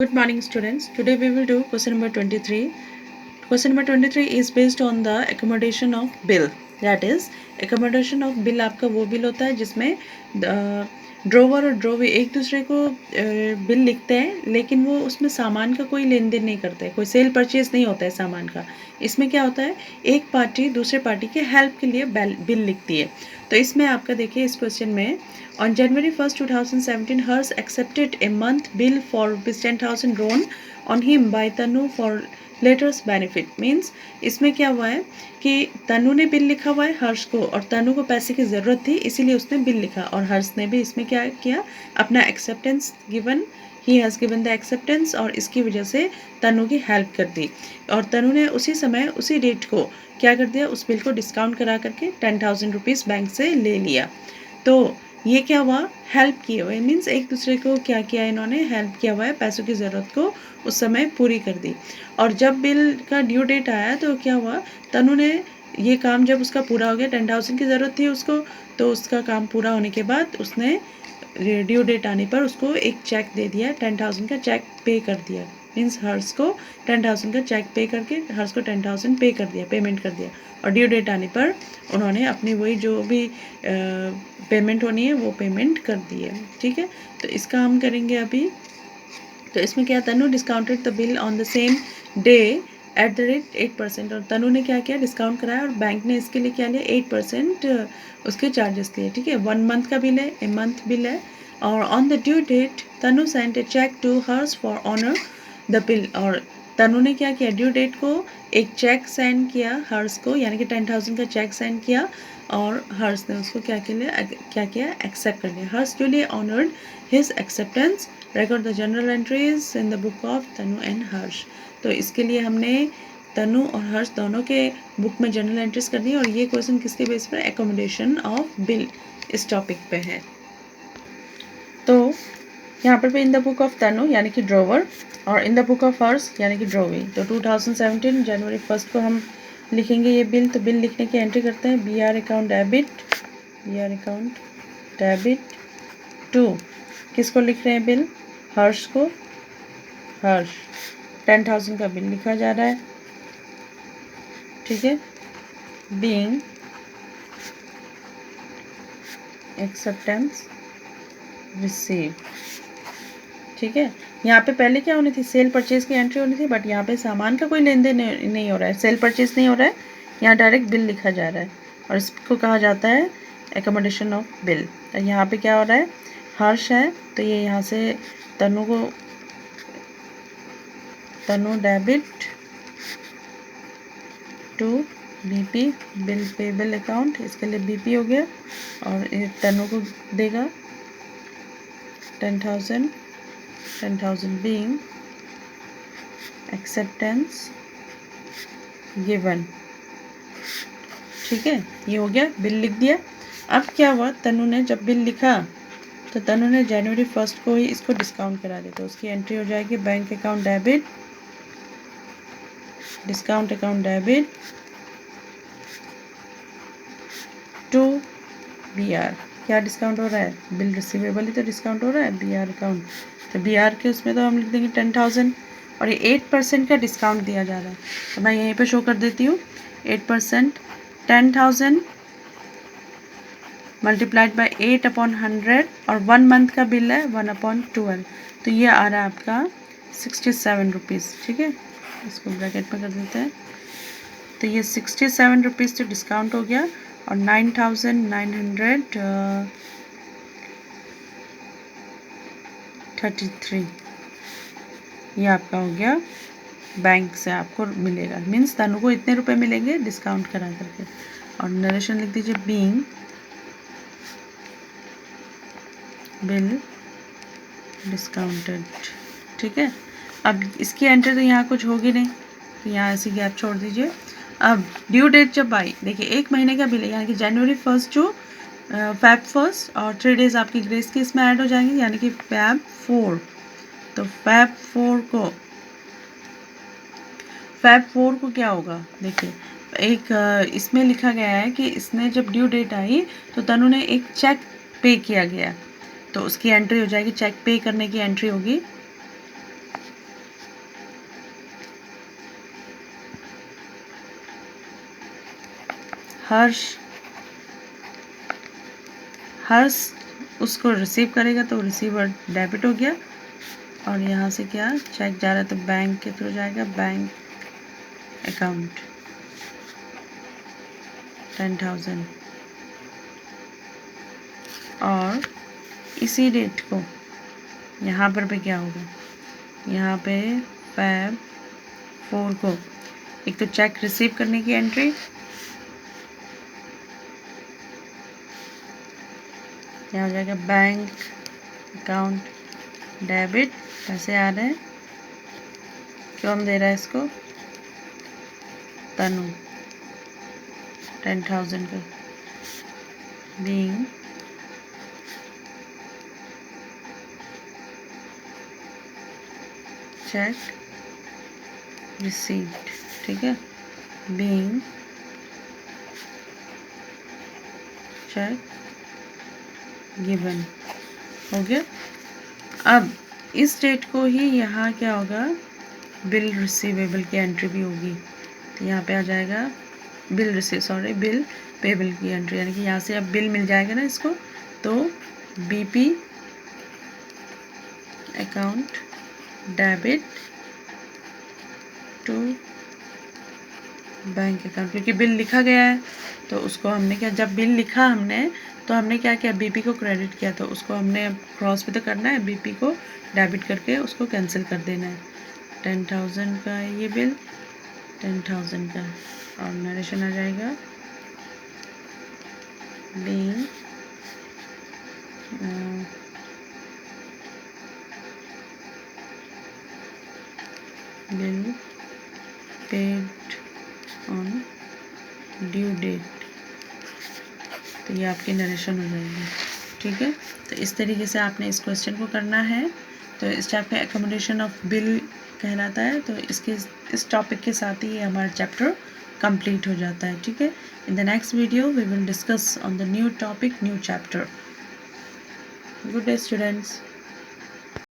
Good morning students. Today we will do question number 23. Question number 23 is based on the accommodation of bill. That is accommodation of bill आपका वो bill होता है जिसमें drawer और ड्रोवी एक दूसरे को बिल लिखते हैं, लेकिन वो उसमें सामान का कोई लेन देन नहीं करते, कोई सेल परचेज नहीं होता है सामान का। इसमें क्या होता है, एक पार्टी दूसरे पार्टी के हेल्प के लिए बिल लिखती है। तो इसमें आपका देखिए इस क्वेश्चन में On January 1st, 2017, Hers accepted a month bill for ₹10,000 drawn on him by Tanu for letters benefit. Means इसमें क्या हुआ है कि तनु ने बिल लिखा हुआ है हर्ष को, और तनु को पैसे की ज़रूरत थी इसीलिए उसने बिल लिखा, और हर्ष ने भी इसमें क्या किया, अपना acceptance given, he has given the acceptance, और इसकी वजह से तनु की हेल्प कर दी। और तनु ने उसी समय उसी डेट को क्या कर दिया, उस बिल को डिस्काउंट करा करके 10,000 रुपीज़ बैंक से ले लिया। तो ये क्या हुआ, हेल्प किए हुए, मीन्स एक दूसरे को क्या किया, इन्होंने हेल्प किया हुआ है, पैसों की ज़रूरत को उस समय पूरी कर दी। और जब बिल का ड्यू डेट आया तो क्या हुआ, तनु ने ये काम जब उसका पूरा हो गया, 10,000 की ज़रूरत थी उसको, तो उसका काम पूरा होने के बाद उसने ड्यू डेट आने पर उसको एक चेक दे दिया, 10,000 का चेक पे कर दिया। मीन्स हर्ष को 10,000 का चेक पे करके हर्ष को 10,000 पे कर दिया, पेमेंट कर दिया, और ड्यू डेट आने पर उन्होंने अपनी वही जो भी पेमेंट होनी है वो पेमेंट कर दी है। ठीक है, तो इसका हम करेंगे अभी। तो इसमें क्या, Tanu discounted the bill on the same day at the rate 8%, और तनु ने क्या किया, डिस्काउंट कराया, और बैंक ने इसके लिए क्या लिया, 8% उसके चार्जेस लिए। ठीक है, 1 मंथ का बिल है, ए मंथ बिल है, और on the due date Tanu sent a cheque to hers for honour the bill, और तनु ने क्या किया, ड्यू डेट को एक चेक सेंड किया हर्ष को, यानी कि 10,000 का चेक सेंड किया, और हर्ष ने उसको क्या किया, एक्सेप्ट कर लिया। Harsh duly honoured his acceptance, record the journal entries in the book of Tanu and Harsh. तो इसके लिए हमने तनु और हर्ष दोनों के बुक में जर्नल एंट्रीज कर दी, और ये क्वेश्चन किसके बेस पर, एकोमोडेशन ऑफ बिल, इस टॉपिक पे है। तो यहाँ पर इन द बुक ऑफ तनु यानी कि ड्रोवर, और इन द बुक ऑफ हर्ष यानी कि ड्रोवी। तो 2017 जनवरी 1 को हम लिखेंगे ये बिल। तो बिल लिखने की एंट्री करते हैं, B R account debit to, किसको लिख रहे हैं बिल, हर्ष को, हर्ष 10,000 का बिल लिखा जा रहा है। ठीक है, बीइंग एक्सेप्टेंस रिसीव। ठीक है, यहाँ पे पहले क्या होनी थी, सेल परचेज की एंट्री होनी थी, बट यहाँ पे सामान का कोई लेन देन नहीं हो रहा है, सेल परचेज नहीं हो रहा है, यहाँ डायरेक्ट बिल लिखा जा रहा है, और इसको कहा जाता है एकोमोडेशन ऑफ बिल। तो यहाँ पे क्या हो रहा है, हर्ष है तो ये यहाँ से Tanu debit to BP, bill payable account, इसके लिए बीपी हो गया, और तनु को देगा 10,000 बीइंग एक्सेप्टेंस गिवन। ठीक है, ये हो गया, बिल लिख दिया। अब क्या हुआ, तनु ने जब बिल लिखा तो तनु ने जनवरी 1 को ही इसको डिस्काउंट करा दिया, तो उसकी एंट्री हो जाएगी bank account debit, discount account debit to B R. क्या डिस्काउंट हो रहा है, बिल रिसीवेबल ही तो डिस्काउंट हो रहा है, बी आर अकाउंट। तो बी आर के उसमें तो हम लिख देंगे 10,000, और ये 8% का डिस्काउंट दिया जा रहा है, तो मैं यहीं पे शो कर देती हूँ 8%, 10,000 मल्टीप्लाइड बाई 8/100, और 1 मंथ का बिल है 1/12, तो ये आ रहा है आपका 67 रुपीज़। ठीक है, इसको ब्रैकेट में कर देते हैं, तो ये 67 रुपीज़ तो डिस्काउंट हो गया, और 9,933 ये आपका हो गया, बैंक से आपको मिलेगा, मीन्स तनु को इतने रुपए मिलेंगे डिस्काउंट करा करके। और नरेशन लिख दीजिए, बीइंग बिल डिस्काउंटेड। ठीक है, अब इसकी एंट्री तो यहाँ कुछ होगी नहीं, तो यहाँ ऐसी गैप छोड़ दीजिए। अब ड्यू डेट जब आई, देखिए 1 महीने का बिल है, यानी कि जनवरी 1 जो Feb 1 और 3 डेज आपकी ग्रेस की इसमें ऐड हो जाएंगे, यानी कि Feb 4। तो Feb 4 को क्या होगा, देखिए एक इसमें लिखा गया है कि इसने जब ड्यू डेट आई तो तनु ने एक चेक पे किया गया, तो उसकी एंट्री हो जाएगी, चेक पे करने की एंट्री होगी हर्ष उसको रिसीव करेगा तो रिसीवर डेबिट हो गया, और यहाँ से क्या चेक जा रहा है तो बैंक के थ्रू जाएगा, बैंक अकाउंट 10,000। और इसी डेट को यहाँ पर भी क्या होगा, यहाँ पे Feb 4 को एक तो चेक रिसीव करने की एंट्री, यहाँ हो जाएगा बैंक अकाउंट डेबिट, पैसे आ रहे हैं, कौन दे रहा है इसको, तनु 10,000 का, बीइंग चेक रिसीव्ड, ठीक है, बीइंग चेक गिवन, हो गया। अब इस डेट को ही यहाँ क्या होगा, बिल रिसीवेबल की एंट्री भी होगी, तो यहाँ पे आ जाएगा बिल पेबल की एंट्री, यानी कि यहाँ से अब बिल मिल जाएगा ना इसको, तो BP account debit to bank account, क्योंकि बिल लिखा गया है तो उसको हमने क्या, जब बिल लिखा हमने तो हमने क्या किया, बीपी को क्रेडिट किया, तो उसको हमने क्रॉस भी तो करना है, बीपी को डेबिट करके उसको कैंसिल कर देना है। 10,000 का है ये बिल, 10,000 का, और नरेशन आ जाएगा being bill paid on due date, तो ये आपकी नरेशन हो जाएगी, ठीक है। तो इस तरीके से आपने इस क्वेश्चन को करना है। तो इस टाइप में एकोमोडेशन ऑफ बिल कहलाता है। तो इस टॉपिक के साथ ही हमारा चैप्टर कंप्लीट हो जाता है, ठीक है। In the next video we will discuss on the new topic, new chapter. Good day students.